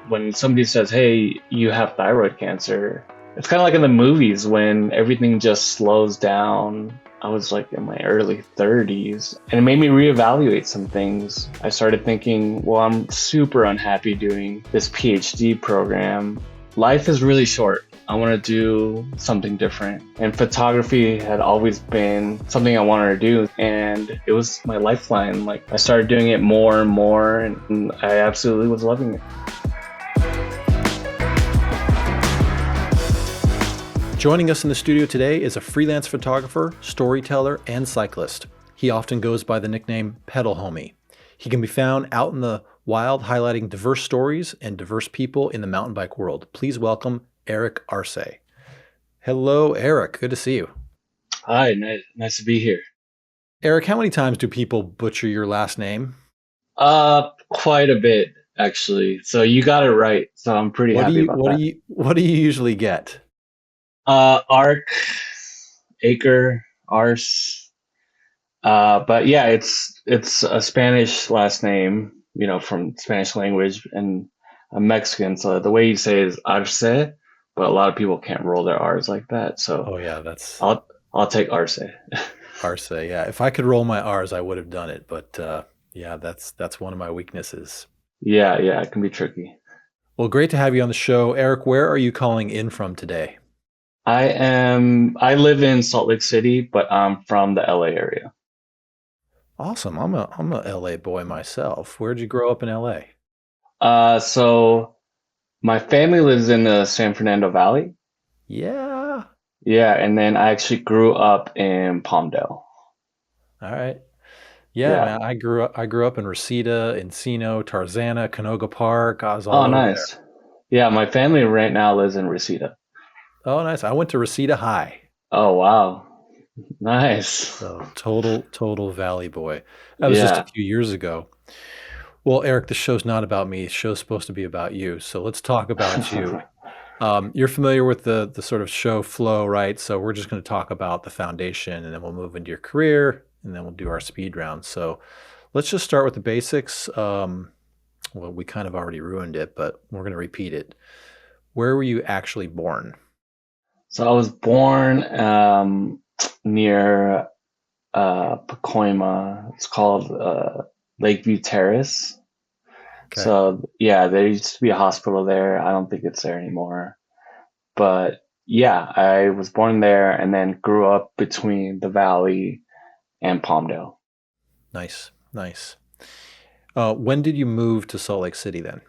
when somebody says, hey, you have thyroid cancer, it's kind of like in the movies when everything just slows down. I was like in my early 30s, and it made me reevaluate some things. I started thinking, well, I'm super unhappy doing this Ph.D. program. Life is really short. I want to do something different. And photography had always been something I wanted to do. And it was my lifeline. Like, I started doing it more and more, and I absolutely was loving it. Joining us in the studio today is a freelance photographer, storyteller, and cyclist. He often goes by the nickname Pedal Homie. He can be found out in the wild, highlighting diverse stories and diverse people in the mountain bike world. Please welcome Eric Arce. Hello, Eric. Good to see you. Hi, nice to be here. Eric, how many times do people butcher your last name? Quite a bit, actually. So you got it right. So I'm pretty happy about that. What do you usually get? Arc, Acre, Arce. But yeah, it's a Spanish last name, from Spanish language, and I'm Mexican, so the way you say it is Arce, but a lot of people can't roll their R's like that. So Oh yeah, that's I'll take Arce. Arce. Yeah, if I could roll my R's, I would have done it. But yeah, that's one of my weaknesses. Yeah, it can be tricky. Well, great to have you on the show, Eric. Where are you calling in from today? I live in Salt Lake City, but I'm from the LA area. Awesome. I'm a LA boy myself. Where'd you grow up in LA? So my family lives in the San Fernando Valley. Yeah. Yeah, and then I actually grew up in Palmdale. All right. Yeah, Yeah. man. I grew up in Reseda, Encino, Tarzana, Canoga Park. I was all Oh, over there. nice. Yeah, my family right now lives in Reseda. Oh, nice. I went to Reseda High. Oh, wow. Nice. So total Valley boy. That was just a Yeah. few years ago. Well, Eric, the show's not about me. The show's supposed to be about you. So let's talk about you. You're familiar with the sort of show flow, right? So we're just going to talk about the foundation, and then we'll move into your career, and then we'll do our speed round. So let's just start with the basics. Well, we kind of already ruined it, but we're going to repeat it. Where were you actually born? So I was born near Pacoima. It's called Lakeview Terrace. Okay. So yeah, there used to be a hospital there. I don't think it's there anymore. But yeah, I was born there and then grew up between the Valley and Palmdale. Nice. When did you move to Salt Lake City then?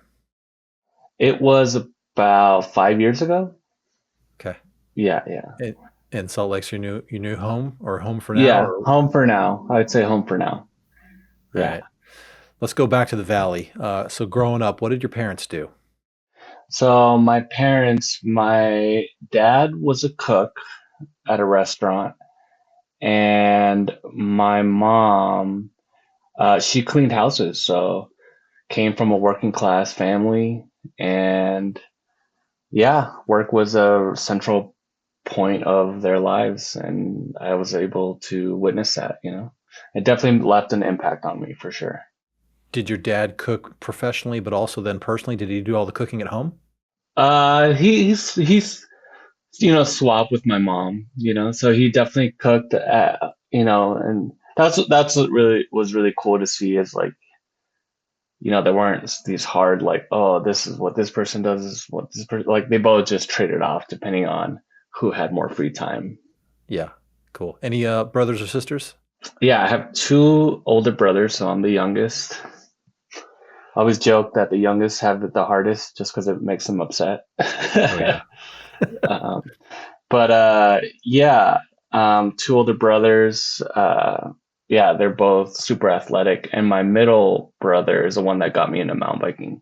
It was about 5 years ago. Okay. Yeah. And Salt Lake's your new home, or home for now? Yeah, Or... home for now. I would say home for now. All Yeah. right. Let's go back to the Valley. So growing up, what did your parents do? So my parents, my dad was a cook at a restaurant, and my mom, she cleaned houses. So came from a working class family, and yeah, work was a central point of their lives, and I was able to witness that. It definitely left an impact on me for sure. Did your dad cook professionally, but also then personally? Did he do all the cooking at home? He's swapped with my mom. So he definitely cooked and that's what really was really cool to see is like, there weren't these hard like, oh, this is what this person does, this is what this person, like they both just traded off depending on who had more free time. Yeah, cool. Any brothers or sisters? Yeah, I have two older brothers, so I'm the youngest. I always joke that the youngest have it the hardest just because it makes them upset. Oh yeah. um, but yeah, two older brothers. Yeah, they're both super athletic, and my middle brother is the one that got me into mountain biking.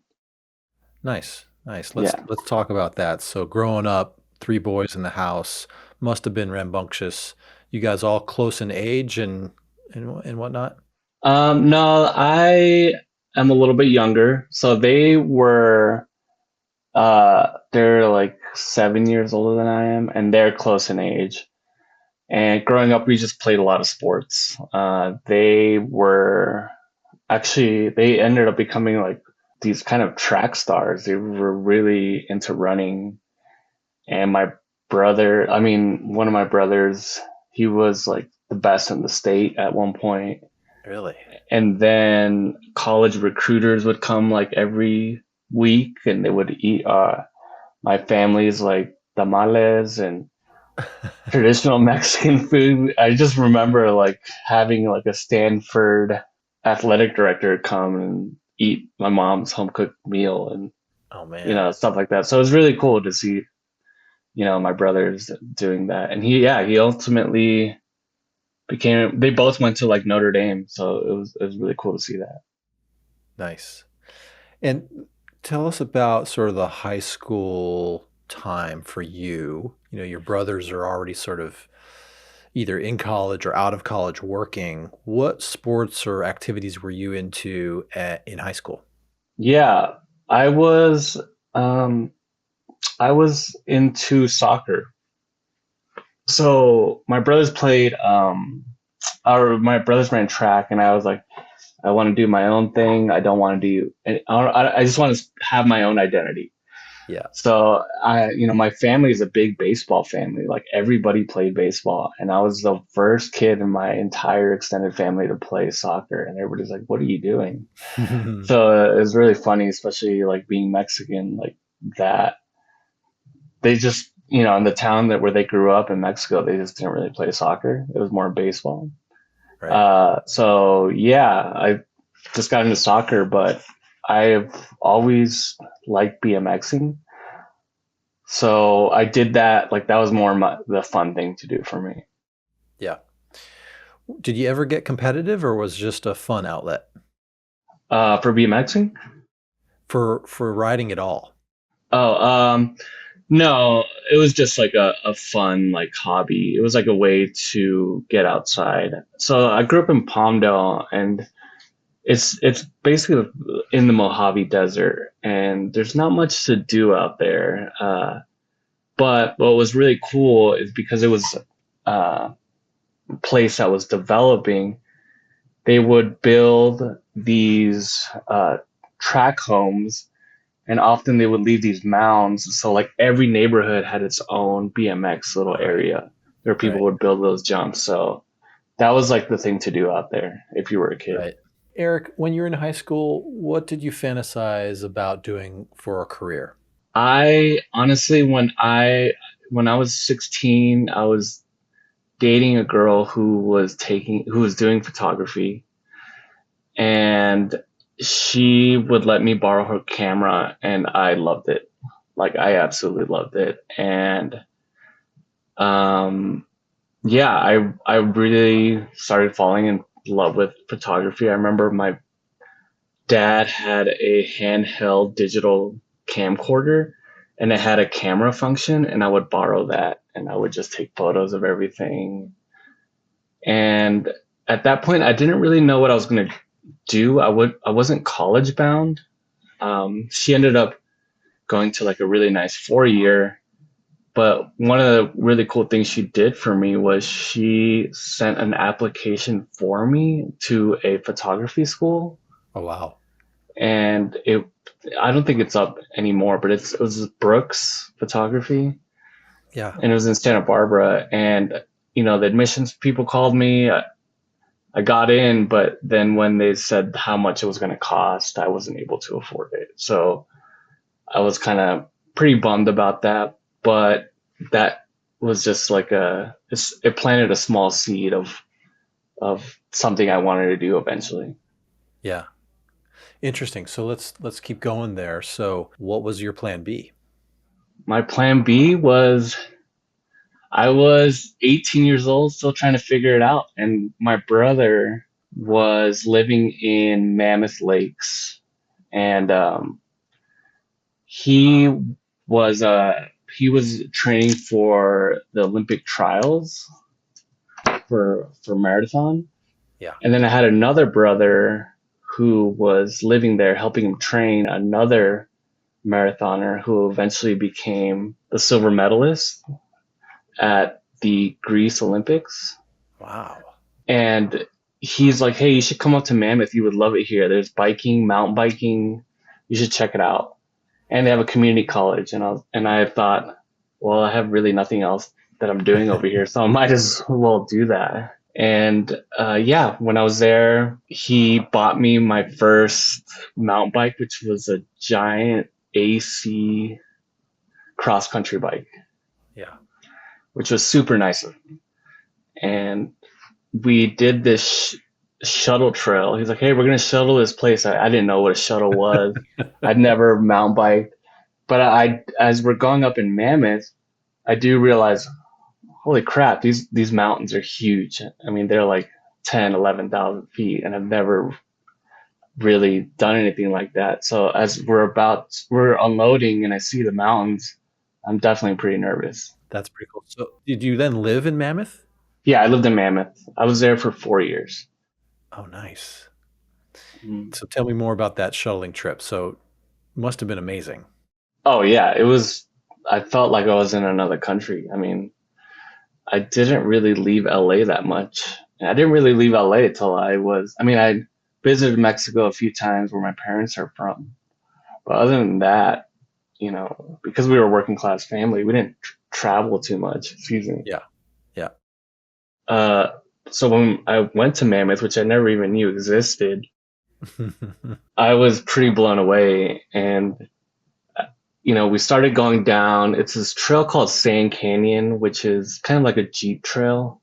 Nice. Let's Yeah. talk about that. So growing up, three boys in the house must have been rambunctious. You guys all close in age and whatnot? No, I am a little bit younger, so they're like 7 years older than I am, and they're close in age. And growing up, we just played a lot of sports. They ended up becoming like these kind of track stars. They were really into running. And my brother, I mean, one of my brothers, he was like the best in the state at one point. Really? And then college recruiters would come like every week and they would eat my family's like tamales and traditional Mexican food. I just remember like having like a Stanford athletic director come and eat my mom's home cooked meal and Oh man. stuff like that. So it was really cool to see my brothers doing that. And he ultimately became, they both went to like Notre Dame. So it was really cool to see that. Nice. And tell us about sort of the high school time for you. You know, your brothers are already sort of either in college or out of college working. What sports or activities were you into in high school? Yeah, I was, um, I was into soccer. So my brothers played, or my brothers ran track and I was like, I want to do my own thing. I don't want to do, I just want to have my own identity. Yeah. So my family is a big baseball family. Like everybody played baseball, and I was the first kid in my entire extended family to play soccer. And everybody's like, "What are you doing?" So it was really funny, especially like being Mexican, like that. They just, in the town where they grew up in Mexico, they just didn't really play soccer. It was more baseball. Right. So yeah, I just got into soccer, but I've always liked BMXing. So I did that. Like that was more the fun thing to do for me. Yeah. Did you ever get competitive or was it just a fun outlet For BMXing? for riding at all? Oh, no, it was just like a fun like hobby. It was like a way to get outside. So I grew up in Palmdale, and it's basically in the Mojave Desert, and there's not much to do out there. But what was really cool is because it was a place that was developing, they would build these track homes, and often they would leave these mounds. So like every neighborhood had its own BMX little Right. area where people Right. would build those jumps. So that was like the thing to do out there if you were a kid. Right. Eric, when you were in high school, what did you fantasize about doing for a career? I honestly, when I was 16, I was dating a girl who was doing photography, and she would let me borrow her camera, and I loved it. Like I absolutely loved it. And um yeah, I really started falling in love with photography. I remember my dad had a handheld digital camcorder, and it had a camera function, and I would borrow that and I would just take photos of everything. And at that point I didn't really know what I was going to do. I wasn't college bound. She ended up going to like a really nice 4 year. But one of the really cool things she did for me was she sent an application for me to a photography school. Oh, wow. And I don't think it's up anymore, but it was Brooks Photography, Yeah. and it was in Santa Barbara. And, the admissions people called me. I got in, but then when they said how much it was going to cost, I wasn't able to afford it. So I was kind of pretty bummed about that, but that was just like it planted a small seed of something I wanted to do eventually. Yeah. Interesting. So let's keep going there. So what was your plan B? My plan B was I was 18 years old, still trying to figure it out, and my brother was living in Mammoth Lakes, and he he was training for the Olympic trials for marathon. Yeah. And then I had another brother who was living there helping him train another marathoner who eventually became the silver medalist at the Greece Olympics. Wow. And he's like, "Hey, you should come up to Mammoth. You would love it here. There's biking, mountain biking. You should check it out. And they have a community college. And I thought, well, I have really nothing else that I'm doing over here, so I might as well do that. And yeah, when I was there, he bought me my first mountain bike, which was a giant AC cross country bike, Yeah. which was super nice. And we did this shuttle trail. He's like, "Hey, we're gonna shuttle this place." I didn't know what a shuttle was. I'd never mountain biked, but as we're going up in Mammoth, I do realize, holy crap, these mountains are huge. I mean, they're like 10, 11,000 feet, and I've never really done anything like that. So as we're unloading and I see the mountains, I'm definitely pretty nervous. That's pretty cool. So did you then live in Mammoth? Yeah, I lived in Mammoth. I was there for 4 years. Oh, nice. Mm. So tell me more about that shuttling trip. So it must have been amazing. Oh yeah, it was. I felt like I was in another country. I mean, I didn't really leave LA that much. I didn't really leave LA until I mean, I visited Mexico a few times where my parents are from. But other than that, because we were a working class family, we didn't travel too much. Excuse me. Yeah. Yeah. Uh, so when I went to Mammoth, which I never even knew existed, I was pretty blown away. And, we started going down. It's this trail called Sand Canyon, which is kind of like a Jeep trail,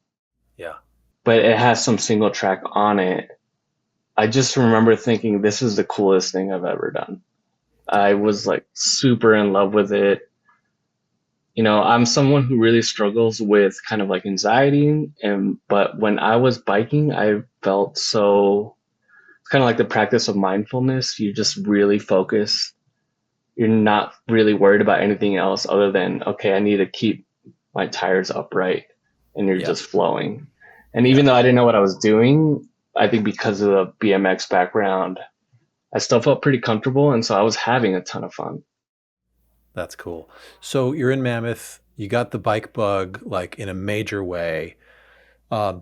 Yeah. but it has some single track on it. I just remember thinking, this is the coolest thing I've ever done. I was like super in love with it. I'm someone who really struggles with kind of like anxiety, but when I was biking, I felt so, it's kind of like the practice of mindfulness. You just really focus. You're not really worried about anything else other than, okay, I need to keep my tires upright, and you're Yeah. just flowing. And Yeah. even though I didn't know what I was doing, I think because of the BMX background, I still felt pretty comfortable. And so I was having a ton of fun. That's cool. So you're in Mammoth. You got the bike bug like in a major way.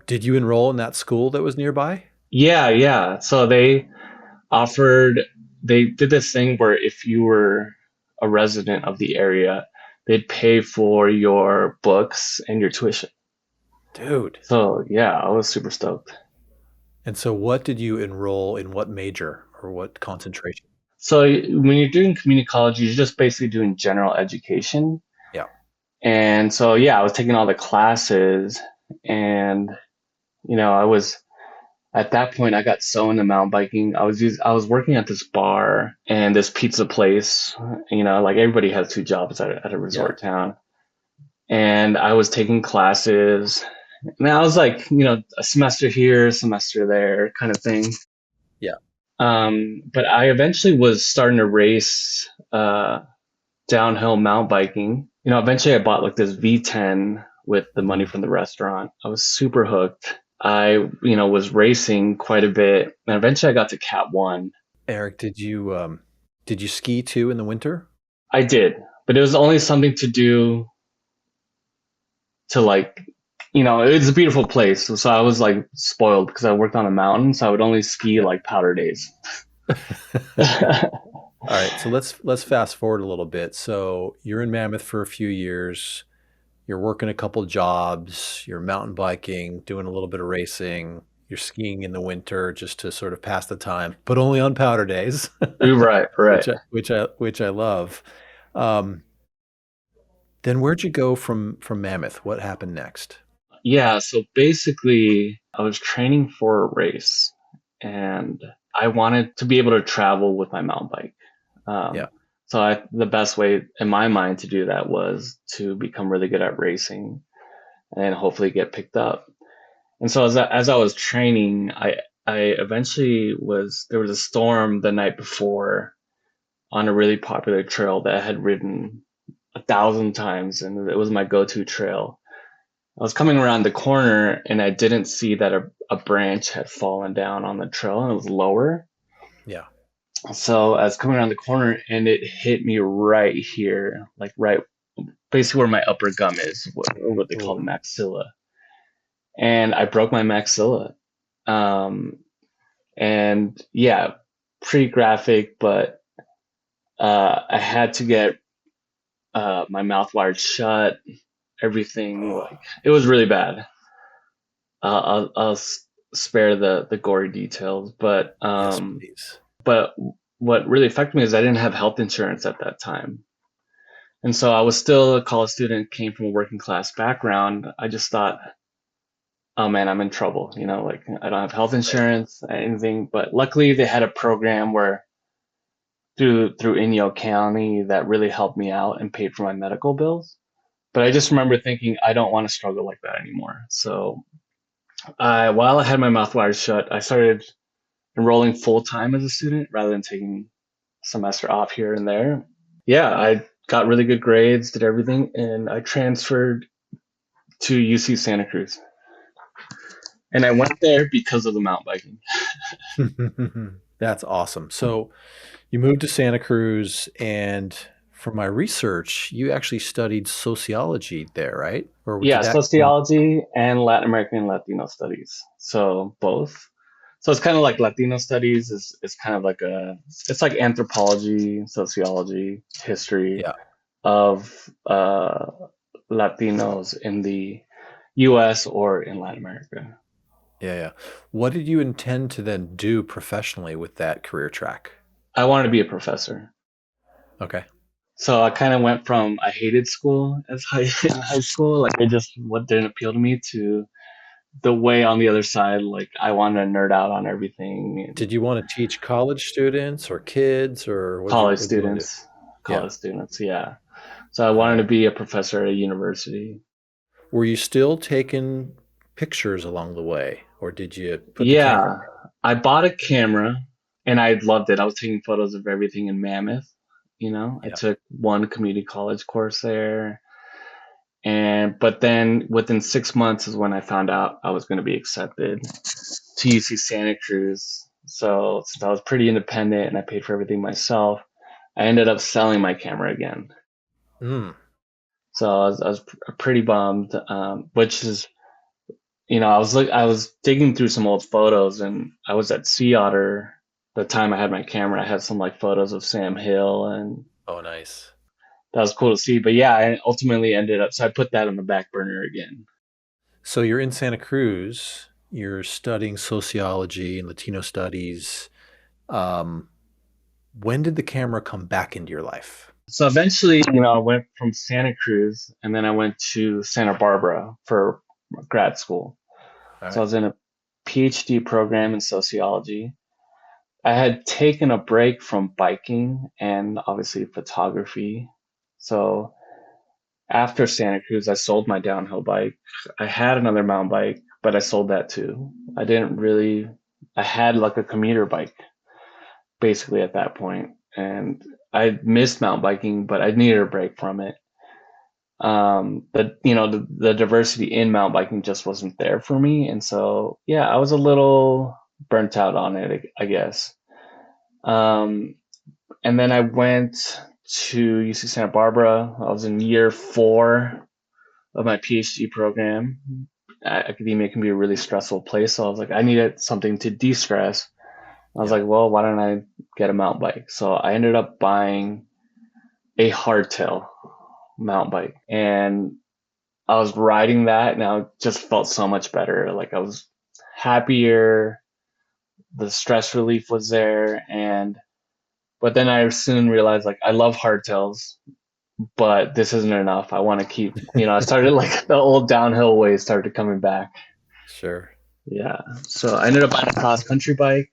Did you enroll in that school that was nearby? Yeah, yeah. So offered, they did this thing where if you were a resident of the area, they'd pay for your books and your tuition. Dude. So yeah, I was super stoked. And so what did you enroll in, what major or what concentration? So when you're doing community college, you're just basically doing general education. Yeah. And so yeah, I was taking all the classes, and I was at that point I got so into mountain biking. I was working at this bar and this pizza place. Like everybody has two jobs at a Yeah. resort town, and I was taking classes. And I was like, a semester here, a semester there, kind of thing. Yeah. But I eventually was starting to race downhill mountain biking. Eventually I bought like this V10 with the money from the restaurant. I was super hooked. I, was racing quite a bit, and eventually I got to Cat 1. Eric, did you ski too in the winter? I did, but it was only something to do to like, it's a beautiful place. So I was like spoiled because I worked on a mountain, so I would only ski Yeah. like powder days. All right, so let's fast forward a little bit. So you're in Mammoth for a few years. You're working a couple jobs. You're mountain biking, doing a little bit of racing. You're skiing in the winter just to sort of pass the time, but only on powder days, Right, right. which I love. Um, then where'd you go from Mammoth? What happened next? Yeah, so basically, I was training for a race, and I wanted to be able to travel with my mountain bike. Yeah, So the best way in my mind to do that was to become really good at racing and hopefully get picked up. And so as I was training, I eventually there was a storm the night before on a really popular trail that I had ridden 1,000 times, and it was my go-to trail. I was coming around the corner and I didn't see that a branch had fallen down on the trail, and it was lower. yeah. So I was coming around the corner and it hit me right here, like right basically where my upper gum is, what they call the Oh, maxilla. And I broke my maxilla. Um, and yeah, pretty graphic, but I had to get my mouth wired shut, everything. Oh, Like it was really bad. I'll spare the gory details, yes, please. but what really affected me is I didn't have health insurance at that time. And so I was still a college student, came from a working class background. I just thought, oh man, I'm in trouble. Like I don't have health Right. insurance, anything. But luckily, they had a program where through Inyo County that really helped me out and paid for my medical bills. But I just remember thinking, I don't want to struggle like that anymore. So while I had my mouth wired shut, I started enrolling full time as a student rather than taking a semester off here and there. Yeah, I got really good grades, did everything, and I transferred to UC Santa Cruz. And I went there because of the mountain biking. That's awesome. So you moved to Santa Cruz, and from my research, you actually studied sociology there, right? Or did Yeah, that come? sociology and Latin American and Latino studies. So both. So it's kind of like Latino studies is kind of like it's like anthropology, sociology, history Yeah, of Latinos in the US or in Latin America. yeah, yeah. What did you intend to then do professionally with that career track? I wanted to be a professor. Okay. So I kind of went from I hated school as in high school, like it just what didn't appeal to me to the way on the other side, like I wanted to nerd out on everything and Did you want to teach college students or kids, or college what did you want to do? students, Yeah. college students, yeah. So I All wanted right. to be a professor at a university. Were you still taking pictures along the way, or did you put the camera Yeah, I bought a camera and I loved it. I was taking photos of everything in Mammoth. I down? Yeah. took one community college course there. And but then within 6 months is when I found out I was going to be accepted to UC Santa Cruz. So since I was pretty independent and I paid for everything myself, I ended up selling my camera again. Mm. So I was pretty bummed, which is, I was digging through some old photos and I was at Sea Otter the time I had my camera. I had some like photos of Sam Hill and Oh, nice. that was cool to see. But yeah, I ultimately ended up, so I put that on the back burner again. So you're in Santa Cruz. You're studying sociology and Latino studies. Um, when did the camera come back into your life? So eventually, I went from Santa Cruz and then I went to Santa Barbara for grad school. All So I right. was in a Ph.D. program in sociology. I had taken a break from biking and obviously photography. So after Santa Cruz, I sold my downhill bike. I had another mountain bike, but I sold that too. I didn't really, I had like a commuter bike basically at that point, and I missed mountain biking, but I needed a break from it. But the diversity in mountain biking just wasn't there for me, and so yeah, I was a little burnt out on it, I guess. Um, and then I went to UC Santa Barbara. I was in year 4 of my PhD program. Academia can be a really stressful place, so I was like, I needed something to de-stress. I was Yeah. like, well, why don't I get a mountain bike? So I ended up buying a hardtail mountain bike, and I was riding that, and I just felt so much better. Like I was happier, the stress relief was there, and but then I soon realized like I love hardtails, but this isn't enough. I want to keep, I started like the old downhill ways started coming back. Sure. Yeah. So I ended up buying a cross country bike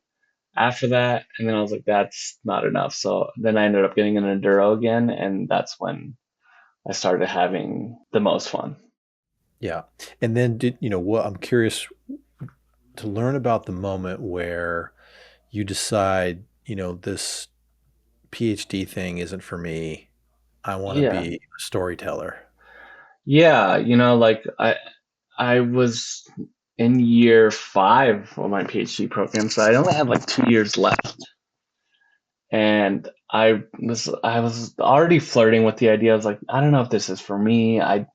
after that. And then I was like, that's not enough. So then I ended up getting an enduro again. And that's when I started having the most fun. Yeah. And then what I'm curious to learn about the moment where you decide, this PhD thing isn't for me. I want to Yeah. be a storyteller. Yeah. Like I was in year 5 of my PhD program. So I only had like 2 years left. And I was already flirting with the idea. I was like, I don't know if this is for me. I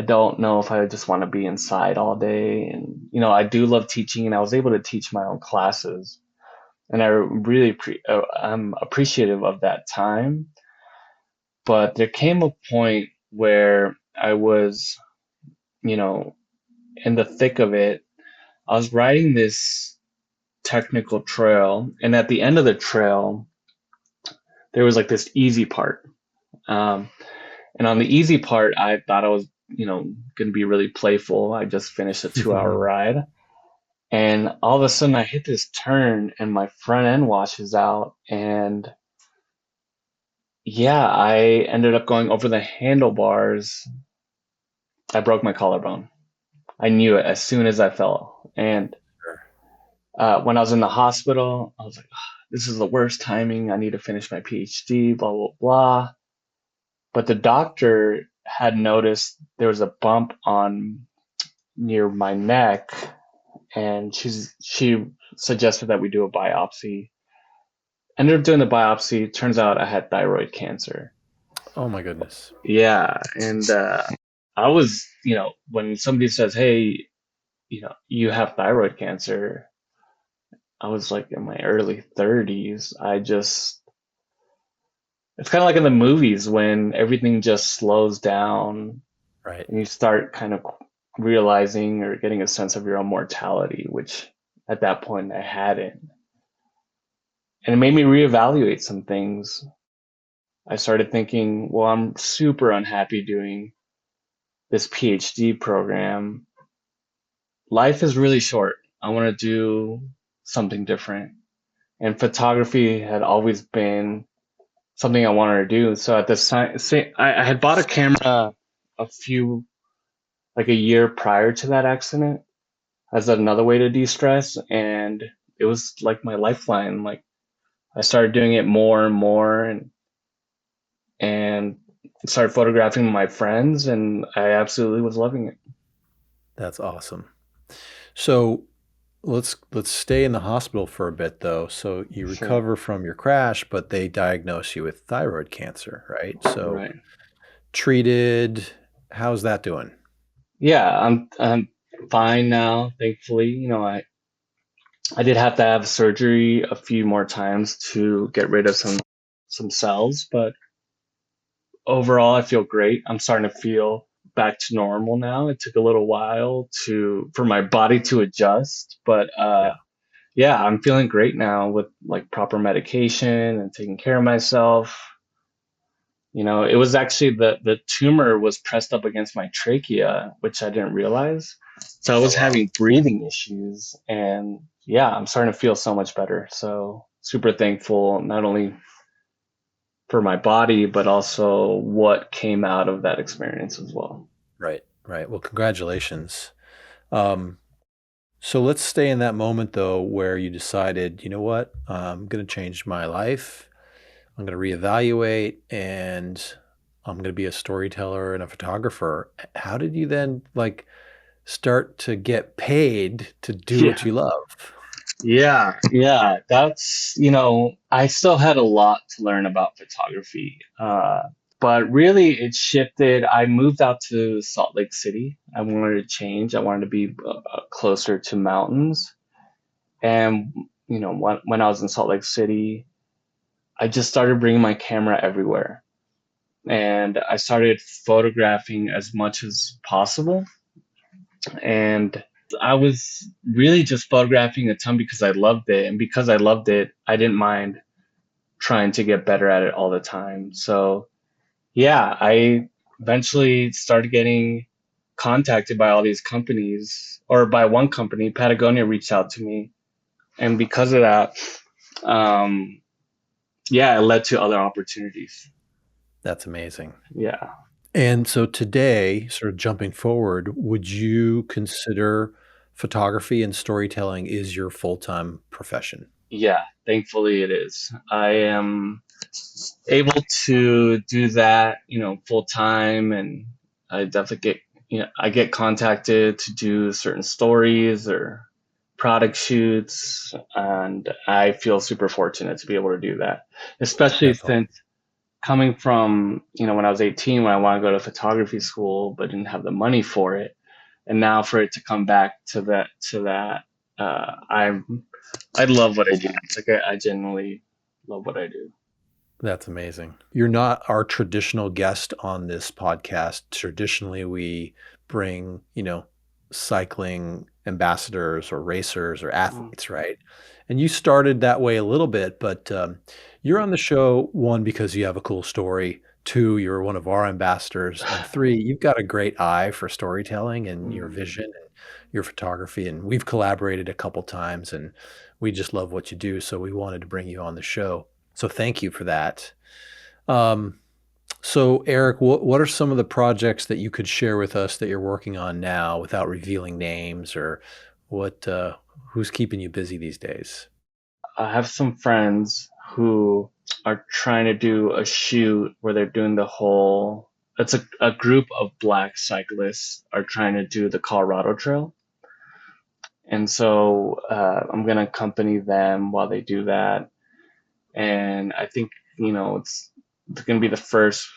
don't know if I just want to be inside all day. And I do love teaching, and I was able to teach my own classes. and I'm appreciative of that time. But there came a point where I was, you know, in the thick of it. I was riding this technical trail, and at the end of the trail, there was like this easy part. Um, and on the easy part, I thought I was, going to be really playful. I just finished a 2 hour ride. And all of a sudden, I hit this turn and my front end washes out. And yeah, I ended up going over the handlebars. I broke my collarbone. I knew it as soon as I fell. And Sure. when I was in the hospital, I was like, "Ah, this is the worst timing. I need to finish my PhD, blah, blah, blah." But the doctor had noticed there was a bump on near my neck, and she suggested that we do a biopsy. Ended up doing the biopsy. Turns out I had thyroid cancer. Oh my goodness. Yeah, and I was, when somebody says, "Hey, you have thyroid cancer," I was like in my early 30s. It's kind of like in the movies when everything just slows down Right. and you start kind of realizing or getting a sense of your own mortality, which at that point I hadn't. And it made me reevaluate some things. I started thinking, well, I'm super unhappy doing this PhD program. Life is really short. I want to do something different. And photography had always been something I wanted to do. So at this time, I had bought a camera a few, like a year prior to that accident as another way to de-stress. And it was like my lifeline. Like I started doing it more and more and started photographing my friends, and I absolutely was loving it. That's awesome. So let's stay in the hospital for a bit though. So you Sure. recover from your crash, but they diagnose you with thyroid cancer, right? So Right. treated, how's that doing? Yeah, I'm fine now, thankfully. I did have to have surgery a few more times to get rid of some cells, but overall I feel great. I'm starting to feel back to normal now. It took a little while to for my body to adjust, but Yeah. yeah, I'm feeling great now with like proper medication and taking care of myself. It was actually the tumor was pressed up against my trachea, which I didn't realize. So I Oh was wow. having breathing issues, and yeah, I'm starting to feel so much better. So super thankful, not only for my body, but also what came out of that experience as well. Right. Right. Well, congratulations. Um, so let's stay in that moment though, where you decided, you know what, I'm going to change my life. I'm going to reevaluate and I'm going to be a storyteller and a photographer. How did you then like start to get paid to do what Yeah. you love? Yeah. I still had a lot to learn about photography. But really it shifted. I moved out to Salt Lake City. I wanted to change. I wanted to be closer to mountains. And, when I was in Salt Lake City, I just started bringing my camera everywhere. And I started photographing as much as possible. And I was really just photographing a ton because I loved it. And because I loved it, I didn't mind trying to get better at it all the time. So, yeah, I eventually started getting contacted by all these companies, or by one company. Patagonia reached out to me. And because of that, um, yeah, it led to other opportunities. That's amazing. Yeah. And so today, sort of jumping forward, would you consider photography and storytelling is your full-time profession? Yeah, thankfully it is. I am able to do that, full time, and I definitely I get contacted to do certain stories or product shoots, and I feel super fortunate to be able to do that, especially That's all. since coming from, when I was 18, when I wanted to go to photography school, but didn't have the money for it. And now for it to come back to that, I love what I do. Like I genuinely love what I do. That's amazing. You're not our traditional guest on this podcast. Traditionally, we bring, cycling ambassadors or racers or Mm. athletes, right? And you started that way a little bit, but you're on the show, one, because you have a cool story. Two, you're one of our ambassadors. And three, you've got a great eye for storytelling and your Mm. vision and your photography. And we've collaborated a couple times and we just love what you do. So we wanted to bring you on the show. So thank you for that. Um, so Eric, what are some of the projects that you could share with us that you're working on now without revealing names or what who's keeping you busy these days? I have some friends who are trying to do a shoot where they're doing the whole. It's a group of black cyclists are trying to do the Colorado Trail, and so I'm gonna accompany them while they do that. And I think it's gonna be the first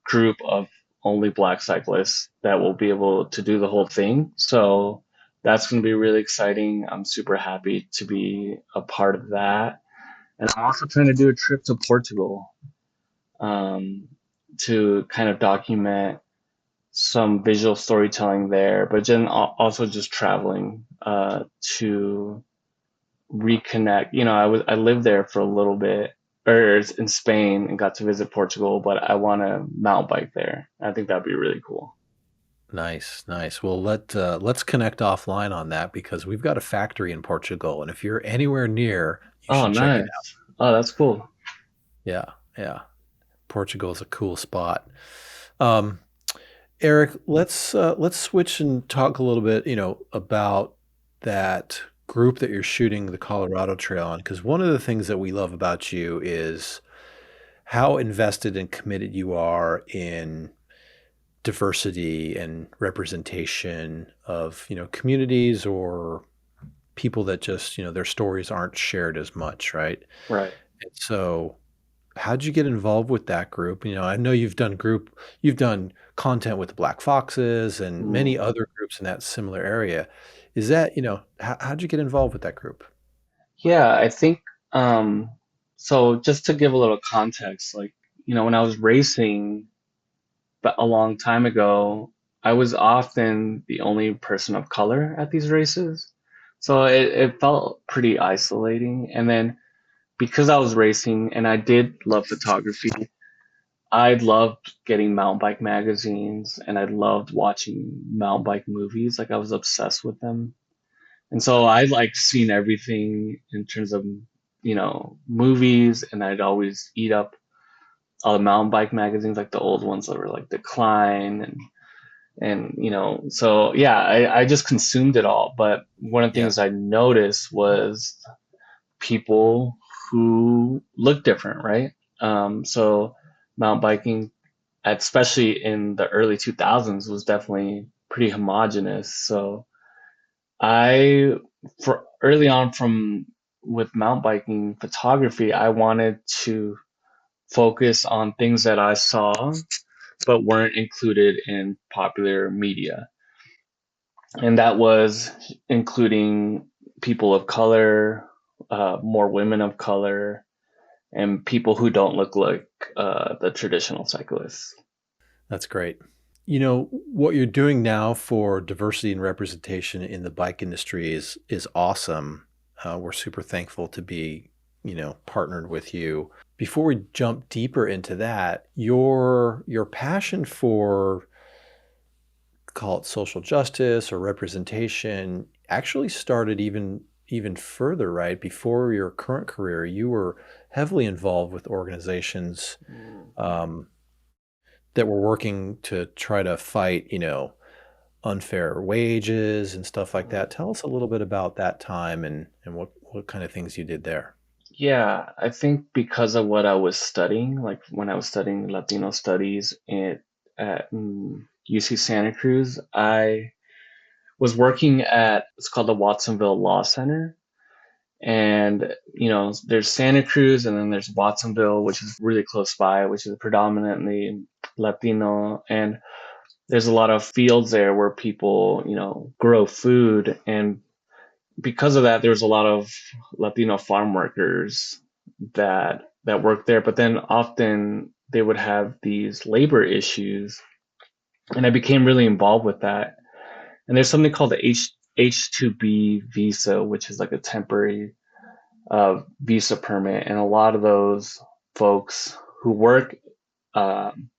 group of only black cyclists that will be able to do the whole thing. So that's gonna be really exciting. I'm super happy to be a part of that. And I'm also trying to do a trip to Portugal um, to kind of document some visual storytelling there, but then also just traveling to reconnect. I lived there for a little bit, or in Spain, and got to visit Portugal, but I want to mountain bike there. I think that'd be really cool. Nice, nice. Well, let's connect offline on that because we've got a factory in Portugal, and if you're anywhere near, you Oh, should check it out. nice. Oh, that's cool. Yeah, yeah. Portugal is a cool spot. Um, Eric, let's switch and talk a little bit, about that group that you're shooting the Colorado Trail on. Because one of the things that we love about you is how invested and committed you are in diversity and representation of, communities or people that just, their stories aren't shared as much, right? Right. And so how'd you get involved with that group? I know you've done content with the Black Foxes and many Mm. other groups in that similar area. Is that, how'd you get involved with that group? Yeah, I think um, so. Just to give a little context, like when I was racing, but a long time ago, I was often the only person of color at these races. So it felt pretty isolating. And then because I was racing and I did love photography, I loved getting mountain bike magazines and I loved watching mountain bike movies. Like I was obsessed with them. And so I like seen everything in terms of, movies, and I'd always eat up all the mountain bike magazines, like the old ones that were like Decline and so yeah, I just consumed it all. But one of the Yeah. things I noticed was people who look different, right? So mountain biking, especially in the early 2000s, was definitely pretty homogenous. So I, for early on from with mountain biking photography, I wanted to focus on things that I saw but weren't included in popular media. And that was including people of color, more women of color, and people who don't look like the traditional cyclists. That's great. What you're doing now for diversity and representation in the bike industry is awesome. We're super thankful to be, partnered with you. Before we jump deeper into that, your passion for call it social justice or representation actually started even further, right? Before your current career, you were heavily involved with organizations um, that were working to try to fight, unfair wages and stuff like that. Tell us a little bit about that time and what kind of things you did there. Yeah, I think because of what I was studying, like when I was studying Latino studies at UC Santa Cruz, I was working at it's called the Watsonville Law Center. And there's Santa Cruz and then there's Watsonville, which is really close by, which is predominantly Latino. And there's a lot of fields there where people, grow food. And because of that, there was a lot of Latino farm workers that worked there, but then often they would have these labor issues, and I became really involved with that. And there's something called the H2B visa, which is like a temporary visa permit, and a lot of those folks who work um,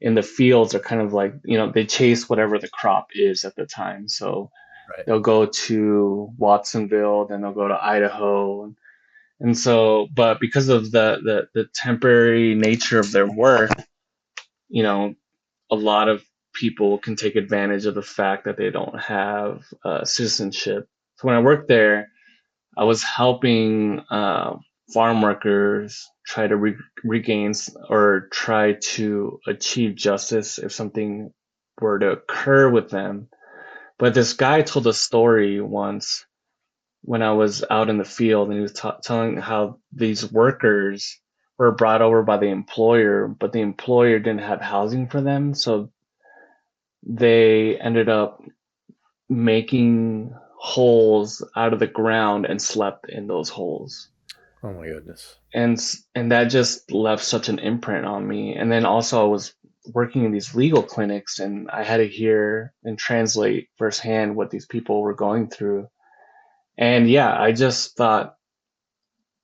in the fields are kind of like, they chase whatever the crop is at the time. So Right. they'll go to Watsonville, then they'll go to Idaho. And so, but because of the temporary nature of their work, you know, a lot of people can take advantage of the fact that they don't have citizenship. So when I worked there, I was helping farm workers try to regain or try to achieve justice if something were to occur with them. But this guy told a story once when I was out in the field, and he was telling how these workers were brought over by the employer, but the employer didn't have housing for them, so they ended up making holes out of the ground and slept in those holes. Oh my goodness. And that just left such an imprint on me. And then also I was working in these legal clinics, and I had to hear and translate firsthand what these people were going through. And yeah, I just thought,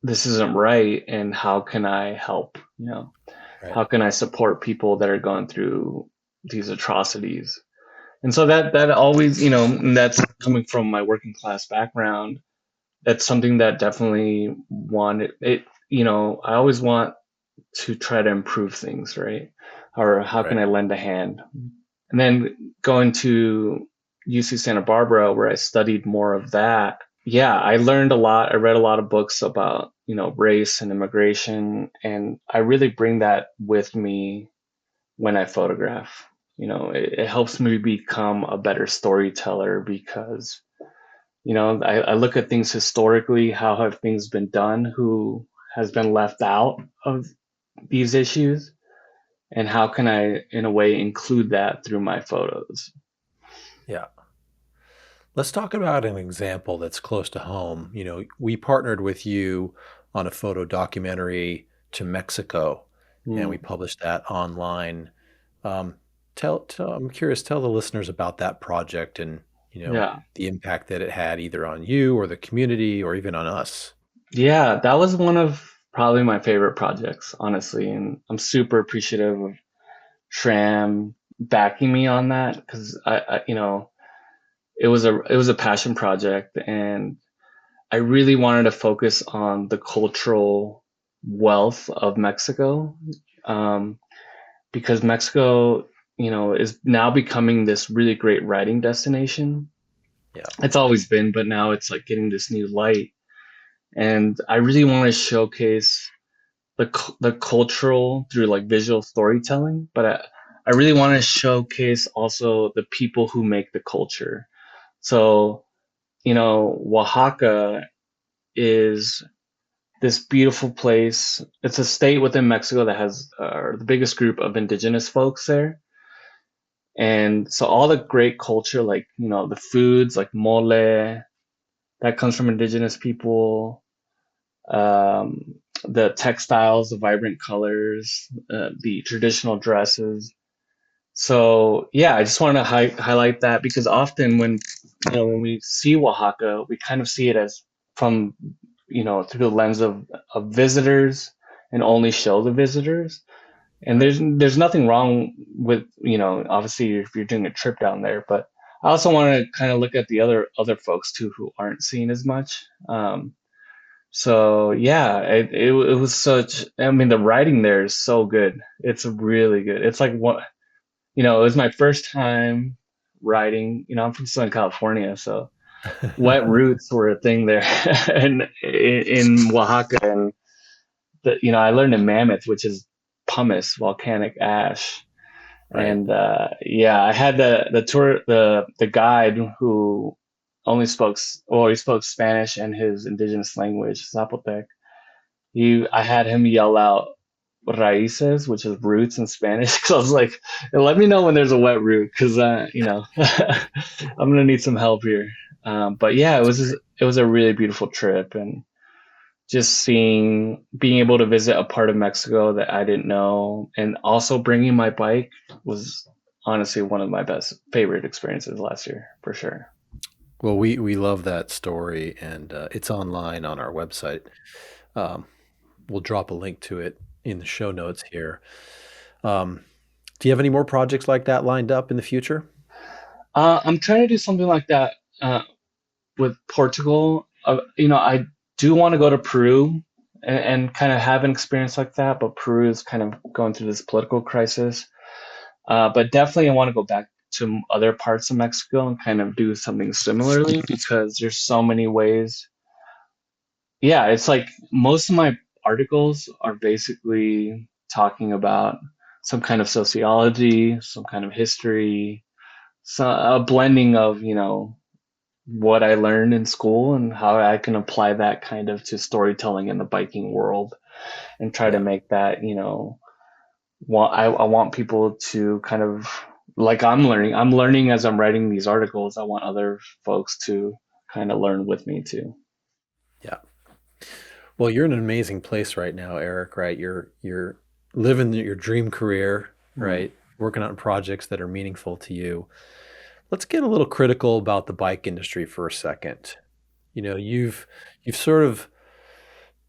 this isn't right, and how can I help? Right. How can I support people that are going through these atrocities? And so that always, and that's coming from my working class background. That's something that definitely wanted it. I always want to try to improve things, right? Or how can Right. I lend a hand? And then going to UC Santa Barbara, where I studied more of that. Yeah, I learned a lot. I read a lot of books about, race and immigration, and I really bring that with me when I photograph. It helps me become a better storyteller because, I look at things historically, how have things been done, who has been left out of these issues, and how can I, in a way, include that through my photos. Yeah. Let's talk about an example that's close to home. We partnered with you on a photo documentary to Mexico, and we Mm, published that online. Um, I'm curious, tell the listeners about that project and, yeah. the impact that it had either on you or the community or even on us. Yeah, that was one of probably my favorite projects, honestly. And I'm super appreciative of SRAM backing me on that, because it was a passion project, and I really wanted to focus on the cultural wealth of Mexico, um, because Mexico, is now becoming this really great writing destination. Yeah. It's always been, but now it's like getting this new light. And I really want to showcase the cultural through like visual storytelling, but I really want to showcase also the people who make the culture. So, Oaxaca is this beautiful place. It's a state within Mexico that has the biggest group of indigenous folks there. And so all the great culture, like, the foods like mole, that comes from indigenous people, um, the textiles, the vibrant colors, the traditional dresses. So yeah, I just want to highlight that, because often when we see Oaxaca, we kind of see it as from, through the lens of visitors, and only show the visitors. And Right. there's nothing wrong with, obviously if you're doing a trip down there, but I also want to kind of look at the other folks too who aren't seen as much. So yeah, it was such. I mean, the writing there is so good. It's really good. It's like what, it was my first time writing. I'm from Southern California, so wet roots were a thing there, and in Oaxaca, and I learned in Mammoth, which is pumice, volcanic ash. Right. And yeah, I had the guide who only he spoke Spanish and his indigenous language, Zapotec. I had him yell out raíces, which is roots in Spanish, because I was like, let me know when there's a wet root, because I'm gonna need some help here. But yeah, That's great. it was a really beautiful trip, and just being able to visit a part of Mexico that I didn't know, and also bringing my bike was honestly one of my best favorite experiences last year for sure. Well, we love that story, and it's online on our website. Um, we'll drop a link to it in the show notes here. Um, do you have any more projects like that lined up in the future? I'm trying to do something like that with Portugal. I do want to go to Peru and kind of have an experience like that, but Peru is kind of going through this political crisis. But definitely, I want to go back to other parts of Mexico and kind of do something similarly because there's so many ways. Yeah, it's like most of my articles are basically talking about some kind of sociology, some kind of history, so a blending of, what I learned in school and how I can apply that kind of to storytelling in the biking world and try to Yeah. make that, I want people to kind of like I'm learning as I'm writing these articles. I want other folks to kind of learn with me too. Yeah. Well, you're in an amazing place right now, Eric, right? You're living your dream career, Mm. right? Working on projects that are meaningful to you. Let's get a little critical about the bike industry for a second. You've sort of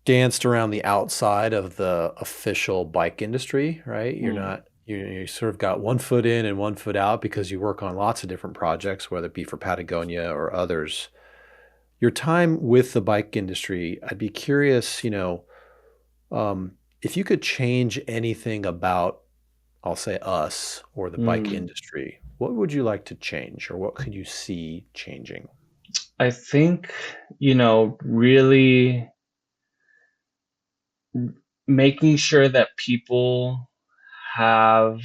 danced around the outside of the official bike industry, right? You're Mm. not you sort of got one foot in and one foot out because you work on lots of different projects, whether it be for Patagonia or others. Your time with the bike industry, I'd be curious, if you could change anything about, I'll say us or the bike Mm. industry, what would you like to change or what could you see changing? I think, really making sure that people have,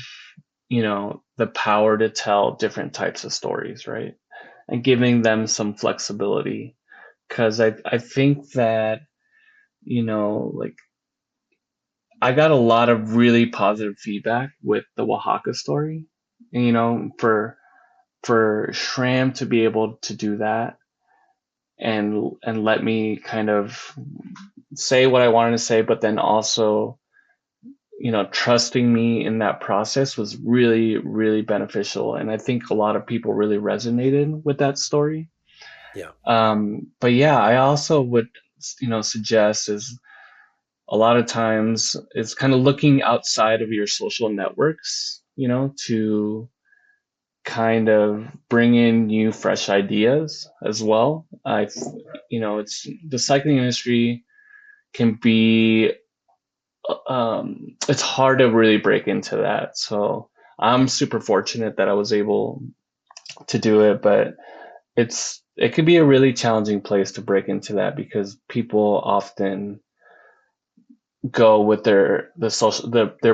the power to tell different types of stories, right? And giving them some flexibility. Because I think that, like I got a lot of really positive feedback with the Oaxaca story. And, for SRAM to be able to do that and let me kind of say what I wanted to say, but then also, trusting me in that process was really, really beneficial. And I think a lot of people really resonated with that story. Yeah. But yeah, I also would, suggest is a lot of times it's kind of looking outside of your social networks, to kind of bring in new, fresh ideas as well. It's the cycling industry can be, it's hard to really break into that. So I'm super fortunate that I was able to do it, but it could be a really challenging place to break into that because people often go with their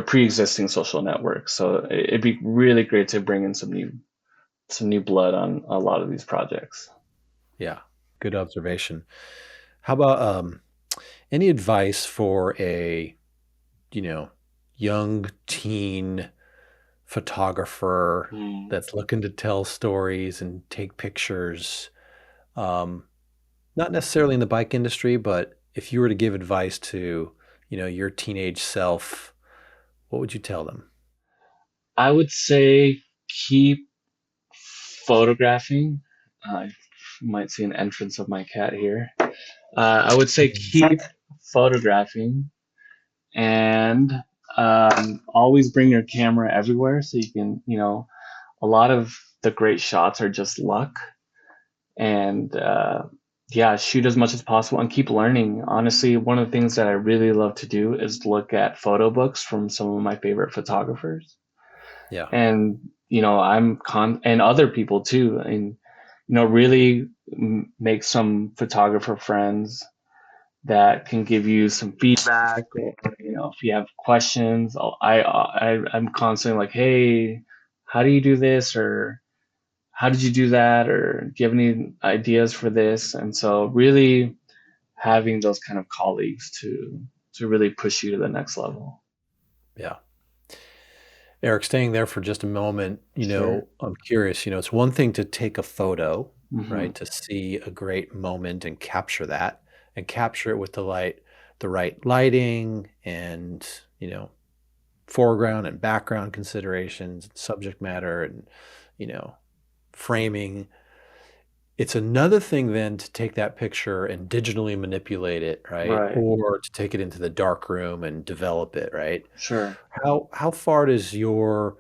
pre-existing social networks. So it'd be really great to bring in some new blood on a lot of these projects. Yeah. Good observation. How about any advice for a, you know, young teen photographer Mm. that's looking to tell stories and take pictures? Um, Not necessarily in the bike industry, but if you were to give advice to, your teenage self, what would you tell them? I would say keep photographing. You might see an entrance of my cat here. I would say keep photographing and always bring your camera everywhere so you can, a lot of the great shots are just luck. And yeah, shoot as much as possible and keep learning. Honestly, one of the things that I really love to do is look at photo books from some of my favorite photographers. Yeah. And, and other people too. And, really make some photographer friends that can give you some feedback or, if you have questions. I'm constantly like, hey, how do you do this? Or how did you do that? Or do you have any ideas for this? And so really having those kind of colleagues to really push you to the next level. Yeah. Eric, staying there for just a moment, Sure. I'm curious, it's one thing to take a photo, Hmm. right? To see a great moment and capture that and capture it with the right lighting and, you know, foreground and background considerations, subject matter and, you know, framing. It's another thing then to take that picture and digitally manipulate it, right? Right. Or to take it into the dark room and develop it, right? Sure. How far does your,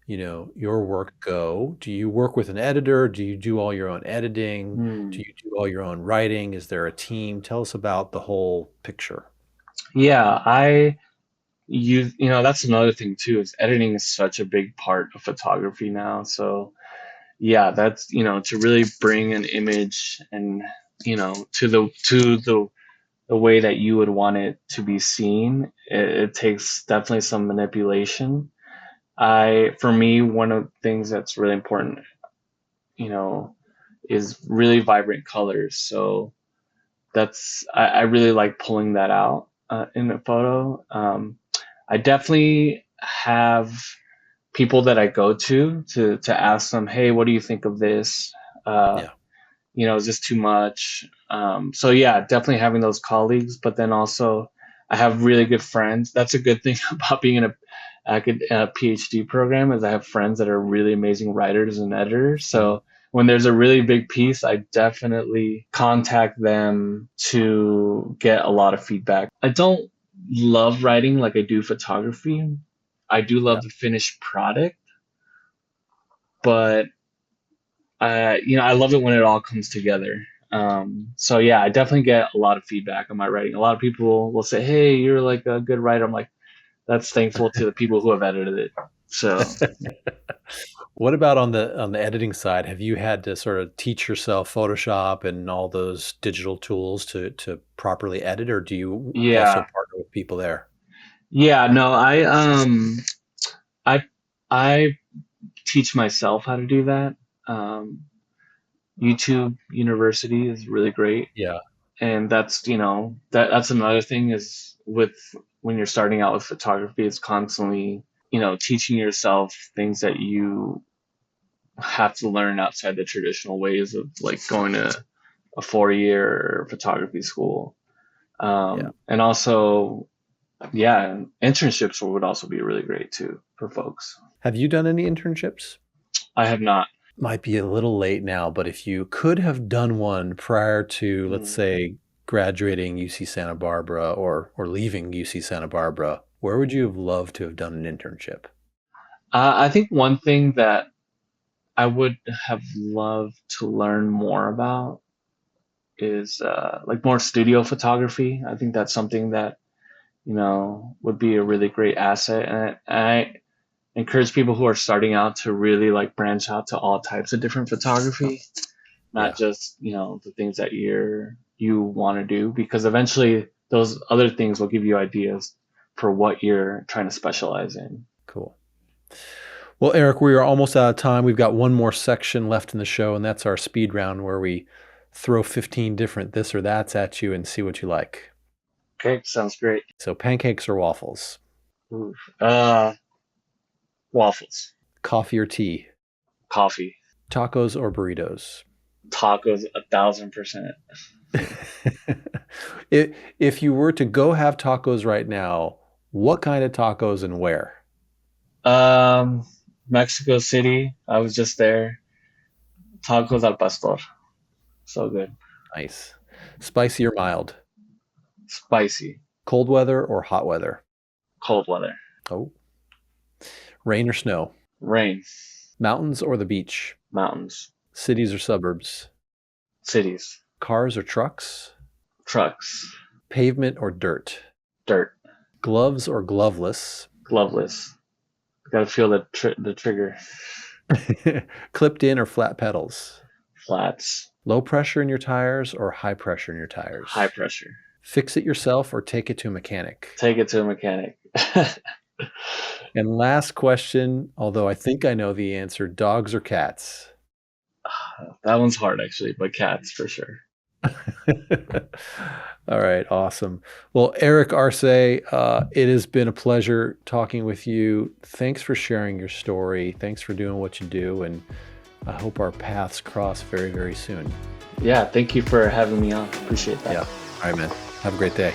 your work go? Do you work with an editor? Do you do all your own editing? Do Hmm. you do all your own writing? Is there a team? Tell us about the whole picture. Yeah, I you know, that's another thing too, is editing is such a big part of photography now. So yeah, that's, to really bring an image and, to the way that you would want it to be seen, it takes definitely some manipulation. For me, one of the things that's really important, you know, is really vibrant colors. So I really like pulling that out in a photo. I definitely have people that I go to ask them, hey, what do you think of this? Uh, Yeah. is this too much? So yeah, definitely having those colleagues, but then also I have really good friends. That's a good thing about being in a PhD program, is I have friends that are really amazing writers and editors. Mhm. So when there's a really big piece, I definitely contact them to get a lot of feedback. I don't love writing like I do photography. I do Yeah. love the finished product, but I love it when it all comes together. So yeah, I definitely get a lot of feedback on my writing. A lot of people will say, "Hey, you're like a good writer." I'm like, that's thankful to the people who have edited it. So What about on the editing side? Have you had to sort of teach yourself Photoshop and all those digital tools to properly edit, or do you also yeah, partner with people there? yeah, no, I I teach myself how to do that. Um, YouTube University is really great, Yeah. and that's another thing, is with when you're starting out with photography, it's constantly teaching yourself things that you have to learn outside the traditional ways of like going to a 4-year photography school. Yeah. And also, yeah, internships would also be really great too for folks. Have you done any internships? I have not. Might be a little late now, but if you could have done one prior to, let's Mm. say, graduating UC Santa Barbara or leaving UC Santa Barbara, where would you have loved to have done an internship? I think one thing that I would have loved to learn more about is like more studio photography. I think that's something that would be a really great asset, and I encourage people who are starting out to really like branch out to all types of different photography, not Yeah, just the things that you want to do, because eventually those other things will give you ideas for what you're trying to specialize in. cool. Well, Eric, we are almost out of time. We've got one more section left in the show, and that's our speed round where we throw 15 different this or that's at you and see what you like. Okay, sounds great. So, pancakes or waffles, Ooh. uh Waffles. coffee or tea, Coffee. tacos or burritos. Tacos, 1,000%. If you were to go have tacos right now, what kind of tacos and where? um Mexico City, I was just there. Tacos al pastor, so good. Nice. Spicy or mild? Spicy. Cold weather or hot weather? Cold weather. Oh, rain or snow? Rain. Mountains or the beach? Mountains. Cities or suburbs? Cities. Cars or trucks? Trucks. Pavement or dirt? Dirt. Gloves or gloveless? Gloveless. Gotta feel the trigger. Clipped in or flat pedals? Flats. Low pressure in your tires or high pressure in your High tires? pressure. Fix it yourself or take it to a mechanic? Take it to a mechanic. And last question, although I think I know the answer, dogs or cats? That one's hard actually, but cats for sure. All right, awesome. Well, Eric Arce, it has been a pleasure talking with you. Thanks for sharing your story. Thanks for doing what you do. And I hope our paths cross very, very soon. Yeah, thank you for having me on. Appreciate that. Yeah. All right, man. Have a great day.